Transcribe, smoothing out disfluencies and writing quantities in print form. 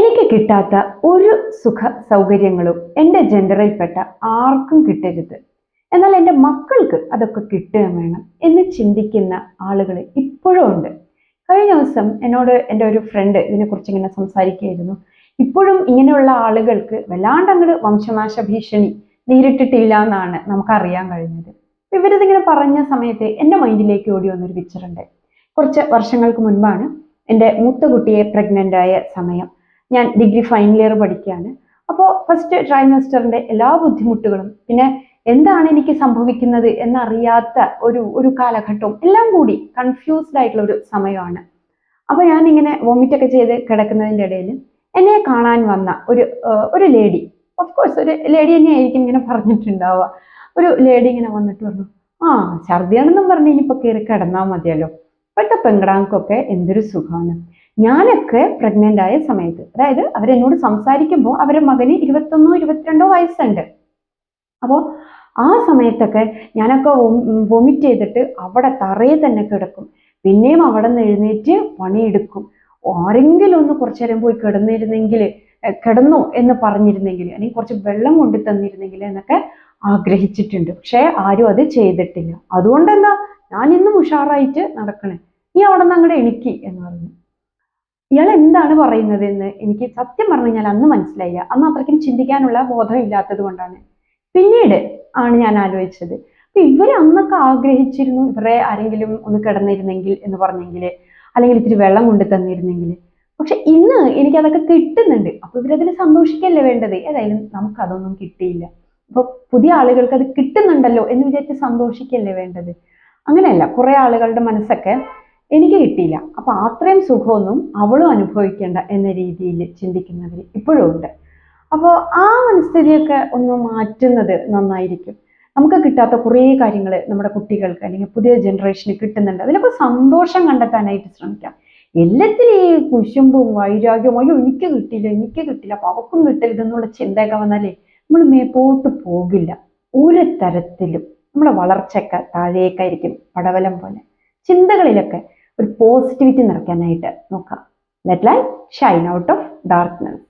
എനിക്ക് കിട്ടാത്ത ഒരു സുഖ സൗകര്യങ്ങളും എൻ്റെ ജെൻഡറിൽപ്പെട്ട ആർക്കും കിട്ടരുത്. എന്നാൽ എൻ്റെ മക്കൾക്ക് അതൊക്കെ കിട്ടുകയും വേണം എന്ന് ചിന്തിക്കുന്ന ആളുകൾ ഇപ്പോഴും ഉണ്ട്. കഴിഞ്ഞ ദിവസം എന്നോട് എൻ്റെ ഒരു ഫ്രണ്ട് ഇതിനെക്കുറിച്ച് ഇങ്ങനെ സംസാരിക്കുകയായിരുന്നു. ഇപ്പോഴും ഇങ്ങനെയുള്ള ആളുകൾക്ക് വല്ലാണ്ട് അങ്ങോട്ട് വംശനാശ ഭീഷണി നേരിട്ടിട്ടില്ല എന്നാണ് നമുക്കറിയാൻ കഴിഞ്ഞത്. ഇവരിതിങ്ങനെ പറഞ്ഞ സമയത്ത് എൻ്റെ മൈൻഡിലേക്ക് ഓടി വന്നൊരു പിക്ചറുണ്ട്. കുറച്ച് വർഷങ്ങൾക്ക് മുൻപാണ് എൻ്റെ മൂത്ത കുട്ടിയെ പ്രഗ്നൻ്റ് ആയ സമയം. ഞാൻ ഡിഗ്രി ഫൈനൽ ഇയർ പഠിക്കുകയാണ്. അപ്പോൾ ഫസ്റ്റ് ട്രൈമസ്റ്ററിൻ്റെ എല്ലാ ബുദ്ധിമുട്ടുകളും പിന്നെ എന്താണ് എനിക്ക് സംഭവിക്കുന്നത് എന്നറിയാത്ത ഒരു കാലഘട്ടവും എല്ലാം കൂടി കൺഫ്യൂസ്ഡ് ആയിട്ടുള്ള ഒരു സമയമാണ്. അപ്പോൾ ഞാനിങ്ങനെ വോമിറ്റൊക്കെ ചെയ്ത് കിടക്കുന്നതിൻ്റെ ഇടയിൽ എന്നെ കാണാൻ വന്ന ഒരു ലേഡി, ഓഫ് കോഴ്സ് ഒരു ലേഡി തന്നെയായിരിക്കും ഇങ്ങനെ പറഞ്ഞിട്ടുണ്ടാവുക. ഒരു ലേഡി ഇങ്ങനെ വന്നിട്ട് പറഞ്ഞു, ഛർദിയാണെന്നും പറഞ്ഞ് ഇനിയിപ്പോൾ കയറി കിടന്നാൽ മതിയല്ലോ, ഇപ്പോഴത്തെ പെങ്കടാങ്ങൾക്കൊക്കെ എന്തൊരു സുഖമാണ്. ഞാനൊക്കെ പ്രഗ്നൻ്റ് ആയ സമയത്ത്, അതായത് അവരെന്നോട് സംസാരിക്കുമ്പോൾ അവരുടെ മകന് 21-22 വയസ്സുണ്ട്. അപ്പോൾ ആ സമയത്തൊക്കെ ഞാനൊക്കെ വൊമിറ്റ് ചെയ്തിട്ട് അവിടെ തറയിൽ തന്നെ കിടക്കും. പിന്നെയും അവിടെ നിന്ന് എഴുന്നേറ്റ് പണിയെടുക്കും. ആരെങ്കിലും ഒന്ന് കുറച്ചു നേരം പോയി കിടന്നോ എന്ന് പറഞ്ഞിരുന്നെങ്കിൽ, അല്ലെങ്കിൽ കുറച്ച് വെള്ളം കൊണ്ട് തന്നിരുന്നെങ്കിൽ എന്നൊക്കെ ആഗ്രഹിച്ചിട്ടുണ്ട്. പക്ഷെ ആരും അത് ചെയ്തിട്ടില്ല. അതുകൊണ്ട് എന്താ, ഞാൻ ഇന്നും ഉഷാറായിട്ട് നടക്കണേ, നീ അവിടെ നിന്ന് അങ്ങോട്ട് എണിക്ക് എന്ന് പറഞ്ഞു. ഇയാൾ എന്താണ് പറയുന്നത് എന്ന് എനിക്ക് സത്യം പറഞ്ഞു കഴിഞ്ഞാൽ അന്ന് മനസ്സിലായില്ല. അന്ന് അത്രയ്ക്കും ചിന്തിക്കാനുള്ള ബോധം ഇല്ലാത്തത് കൊണ്ടാണ്. പിന്നീട് ആണ് ഞാൻ ആലോചിച്ചത്, അപ്പൊ ഇവർ അന്നൊക്കെ ആഗ്രഹിച്ചിരുന്നു ഇവരെ ആരെങ്കിലും ഒന്ന് കിടന്നിരുന്നെങ്കിൽ എന്ന് പറഞ്ഞെങ്കിൽ, അല്ലെങ്കിൽ ഇത്തിരി വെള്ളം കൊണ്ട് തന്നിരുന്നെങ്കിൽ. പക്ഷെ ഇന്ന് എനിക്കതൊക്കെ കിട്ടുന്നുണ്ട്. അപ്പൊ ഇവരതിൽ സന്തോഷിക്കല്ലേ വേണ്ടത്. ഏതായാലും നമുക്കതൊന്നും കിട്ടിയില്ല. അപ്പൊ പുതിയ ആളുകൾക്ക് അത് കിട്ടുന്നുണ്ടല്ലോ എന്ന് വിചാരിച്ച് സന്തോഷിക്കല്ലേ വേണ്ടത്. അങ്ങനെയല്ല, കുറെ ആളുകളുടെ മനസ്സൊക്കെ എനിക്ക് കിട്ടിയില്ല, അപ്പൊ അത്രയും സുഖമൊന്നും അവളും അനുഭവിക്കേണ്ട എന്ന രീതിയിൽ ചിന്തിക്കുന്നവർ ഇപ്പോഴും ഉണ്ട്. അപ്പോൾ ആ മനസ്ഥിതിയൊക്കെ ഒന്ന് മാറ്റുന്നത് നന്നായിരിക്കും. നമുക്ക് കിട്ടാത്ത കുറേ കാര്യങ്ങൾ നമ്മുടെ കുട്ടികൾക്ക് അല്ലെങ്കിൽ പുതിയ ജനറേഷന് കിട്ടുന്നുണ്ട്. അതിലൊക്കെ സന്തോഷം കണ്ടെത്താനായിട്ട് ശ്രമിക്കാം. എല്ലാത്തിലും ഈ കുശുമ്പും വൈരാഗ്യവും, അയ്യോ എനിക്ക് കിട്ടില്ല അപ്പൊ അവർക്കും കിട്ടരുതെന്നുള്ള ചിന്തയൊക്കെ വന്നാലേ നമ്മൾ മേപ്പോട്ട് പോകില്ല. ഒരു തരത്തിലും നമ്മുടെ വളർച്ചയൊക്കെ താഴേക്കായിരിക്കും, പടവലം പോലെ. ചിന്തകളിലൊക്കെ ഒരു പോസിറ്റിവിറ്റി നിറയ്ക്കാനായിട്ട് നോക്കാം. Let light Shine out of darkness.